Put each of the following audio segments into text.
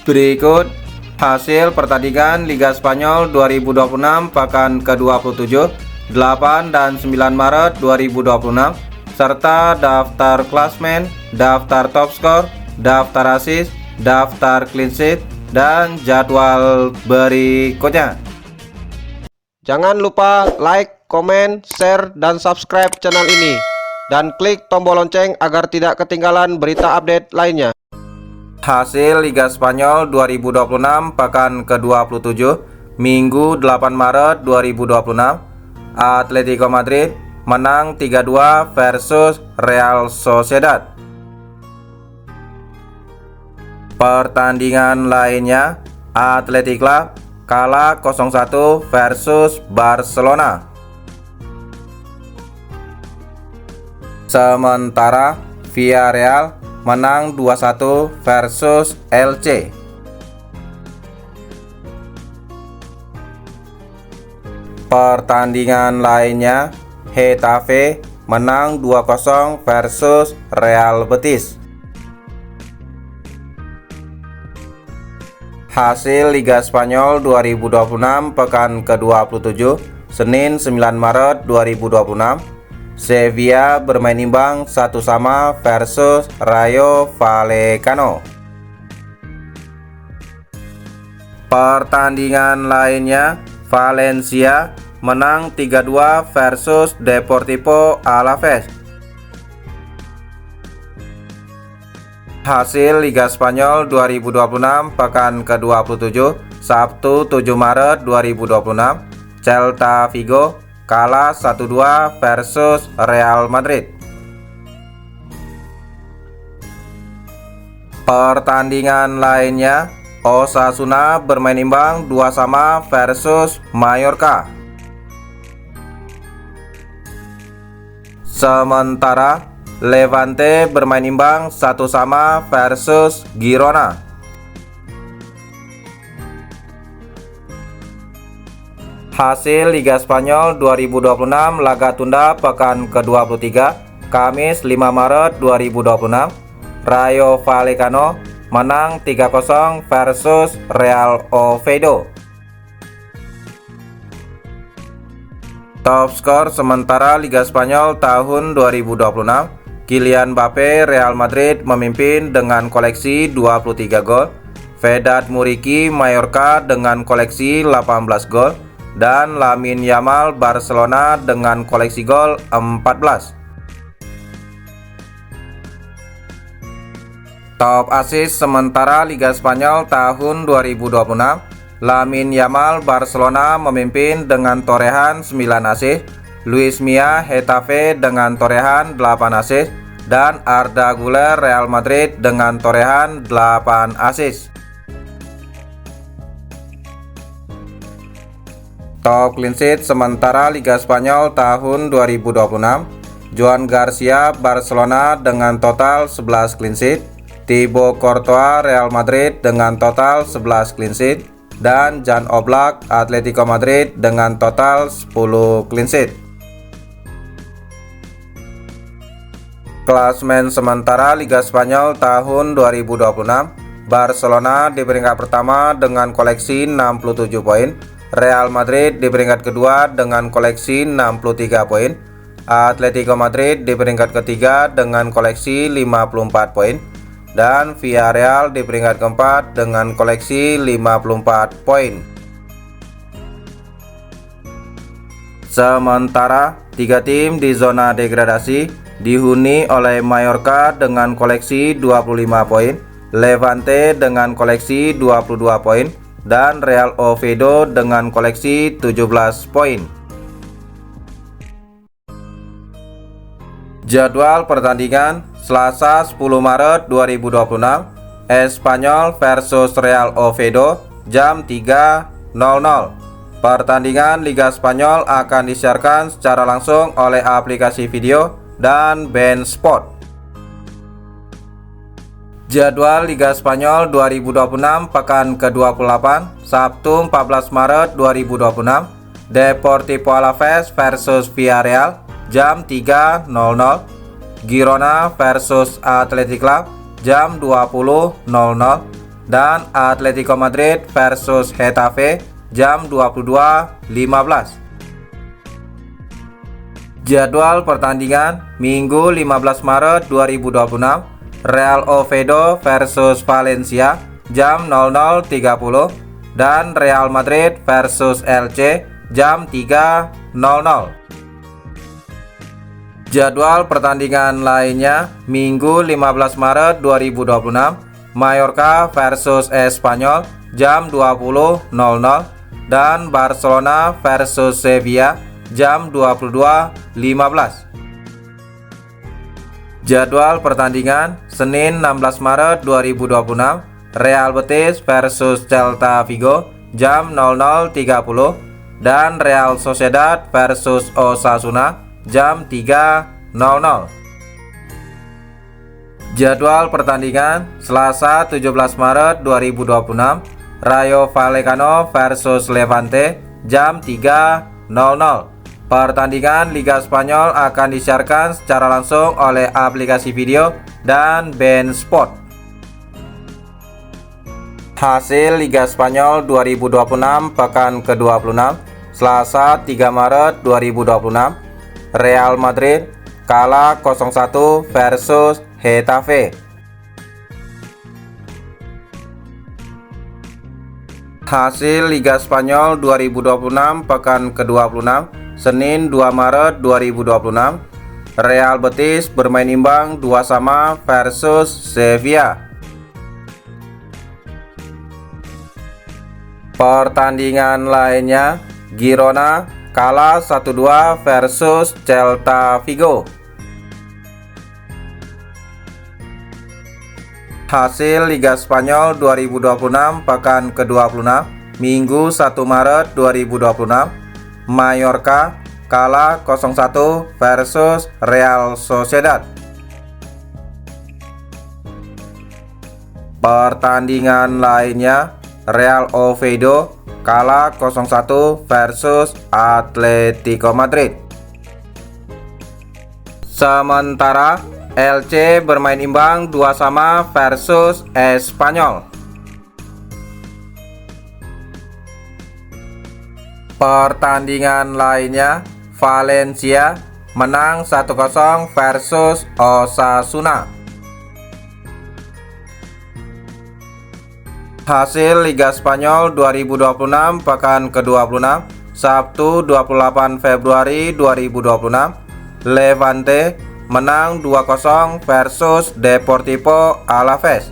Berikut hasil pertandingan Liga Spanyol 2026 pekan ke-27, 8 dan 9 Maret 2026, serta daftar klasmen, daftar top skor, daftar assist, daftar clean sheet, dan jadwal berikutnya. Jangan lupa like, komen, share, dan subscribe channel ini. Dan klik tombol lonceng agar tidak ketinggalan berita update lainnya. Hasil Liga Spanyol 2026 pekan ke-27, Minggu 8 Maret 2026. Atletico Madrid menang 3-2 versus Real Sociedad. Pertandingan lainnya, Athletic Club kalah 0-1 versus Barcelona. Sementara Villarreal menang 2-1 versus Elche. Pertandingan lainnya, Getafe menang 2-0 versus Real Betis. Hasil Liga Spanyol 2026 pekan ke-27, Senin 9 Maret 2026. Sevilla bermain imbang 1-1 versus Rayo Vallecano. Pertandingan lainnya, Valencia menang 3-2 versus Deportivo Alaves. Hasil Liga Spanyol 2026 pekan ke-27, Sabtu 7 Maret 2026. Celta Vigo kalah 1-2 versus Real Madrid. Pertandingan lainnya, Osasuna bermain imbang 2-2 versus Mallorca. Sementara Levante bermain imbang 1-1 versus Girona. Hasil Liga Spanyol 2026 laga tunda pekan ke-23, Kamis 5 Maret 2026. Rayo Vallecano menang 3-0 versus Real Oviedo. Top skor sementara Liga Spanyol tahun 2026, Kylian Mbappe Real Madrid memimpin dengan koleksi 23 gol, Vedat Muriqi Mallorca dengan koleksi 18 gol, dan Lamine Yamal Barcelona dengan koleksi gol 14. Top assist sementara Liga Spanyol tahun 2026, Lamine Yamal Barcelona memimpin dengan torehan 9 assist, Luis Milla Getafe dengan torehan 8 assist, dan Arda Güler Real Madrid dengan torehan 8 assist. Top clean sheet sementara Liga Spanyol tahun 2026, Joan Garcia Barcelona dengan total 11 clean sheet, Thibaut Courtois Real Madrid dengan total 11 clean sheet, dan Jan Oblak Atletico Madrid dengan total 10 clean sheet. Klasmen sementara Liga Spanyol tahun 2026, Barcelona di peringkat pertama dengan koleksi 67 poin, Real Madrid di peringkat kedua dengan koleksi 63 poin, Atletico Madrid di peringkat ketiga dengan koleksi 54 poin, dan Villarreal di peringkat keempat dengan koleksi 54 poin. Sementara tiga tim di zona degradasi dihuni oleh Mallorca dengan koleksi 25 poin, Levante dengan koleksi 22 poin, dan Real Oviedo dengan koleksi 17 poin. Jadwal pertandingan Selasa 10 Maret 2026, Espanyol versus Real Oviedo jam 3.00. Pertandingan Liga Spanyol akan disiarkan secara langsung oleh aplikasi video dan beIN Sport. Jadwal Liga Spanyol 2026 pekan ke-28, Sabtu 14 Maret 2026. Deportivo Alaves versus Villarreal jam 3.00. Girona versus Athletic Club jam 20.00. dan Atletico Madrid versus Getafe jam 22.15. Jadwal pertandingan Minggu 15 Maret 2026, Real Oviedo versus Valencia jam 00.30 dan Real Madrid versus Elche jam 3.00. Jadwal pertandingan lainnya Minggu 15 Maret 2026, Mallorca versus Espanyol jam 20.00 dan Barcelona versus Sevilla jam 22.15. Jadwal pertandingan Senin 16 Maret 2026, Real Betis versus Celta Vigo jam 00.30 dan Real Sociedad versus Osasuna jam 3.00. Jadwal pertandingan Selasa 17 Maret 2026, Rayo Vallecano versus Levante jam 3.00. Pertandingan Liga Spanyol akan disiarkan secara langsung oleh aplikasi video dan beIN Sport. Hasil Liga Spanyol 2026 pekan ke-26, Selasa 3 Maret 2026, Real Madrid kalah 0-1 versus Getafe. Hasil Liga Spanyol 2026 pekan ke-26, Senin 2 Maret 2026, Real Betis bermain imbang 2-2 versus Sevilla. Pertandingan lainnya, Girona kalah 1-2 versus Celta Vigo. Hasil Liga Spanyol 2026 pekan ke-26, Minggu 1 Maret 2026, Mallorca kalah 0-1 versus Real Sociedad. Pertandingan lainnya, Real Oviedo kalah 0-1 versus Atletico Madrid. Sementara Elche bermain imbang 2-2 versus Espanyol. Pertandingan lainnya, Valencia menang 1-0 versus Osasuna. Hasil Liga Spanyol 2026 pekan ke-26, Sabtu 28 Februari 2026, Levante menang 2-0 versus Deportivo Alaves.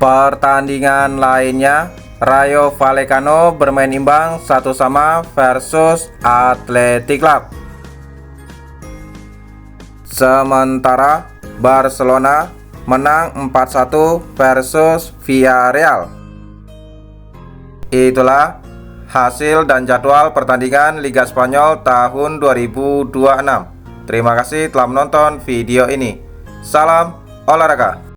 Pertandingan lainnya, Rayo Vallecano bermain imbang 1-1 versus Athletic Club. Sementara Barcelona menang 4-1 versus Villarreal. Itulah hasil dan jadwal pertandingan Liga Spanyol tahun 2026. Terima kasih telah menonton video ini. Salam olahraga.